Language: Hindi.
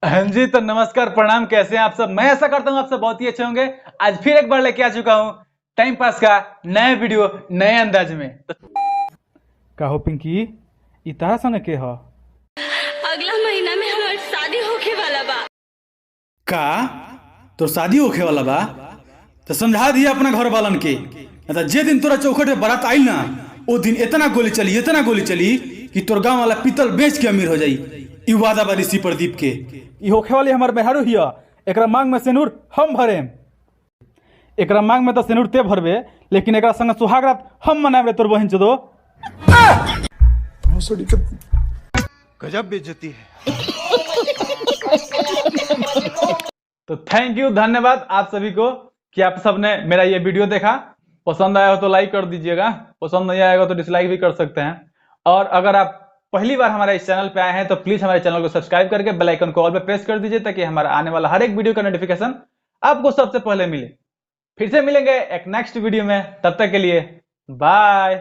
हाँ जी, तो नमस्कार प्रणाम। कैसे हैं आप सब? मैं ऐसा करता हूँ आप सब बहुत ही अच्छे होंगे। आज फिर एक बार लेके आ चुका हूँ टाइम पास का नया वीडियो नए अंदाज में। का हो पिंकी, ई तारा संगे के ह? अगला महीना में हमार शादी होखे वाला बा। का तोर शादी होखे वाला बा? तो समझा दिया अपना घर वालन के। नहीं तो जे दिन तोरा चौखट पे बारात आइल ना, ओ दिन इतना गोली चली कि तोर गांव वाला पीतल बेच के अमीर हो जाई। ई वादा बा ऋषि प्रदीप के। ई होखे वाली हमार मेहरारू हिया। एकरा मांग में सिनुर हम भरेम। एकरा मांग में तो सिनुर ते भरबे, लेकिन एकरा संग सुहाग रात हम मनाबे तोर बहिन चोदो। गजब बेइज्जती है। तो थैंक यू, धन्यवाद आप सभी को कि आप सबने मेरा ये वीडियो देखा। पसंद आया हो तो लाइक कर दीजिएगा, पसंद नहीं आएगा तो डिसलाइक भी कर सकते हैं। और अगर आप पहली बार हमारे इस चैनल पे आए हैं तो प्लीज हमारे चैनल को सब्सक्राइब करके बेल आइकन को ऑल पे प्रेस कर दीजिए, ताकि हमारा आने वाला हर एक वीडियो का नोटिफिकेशन आपको सबसे पहले मिले। फिर से मिलेंगे एक नेक्स्ट वीडियो में, तब तक के लिए बाय।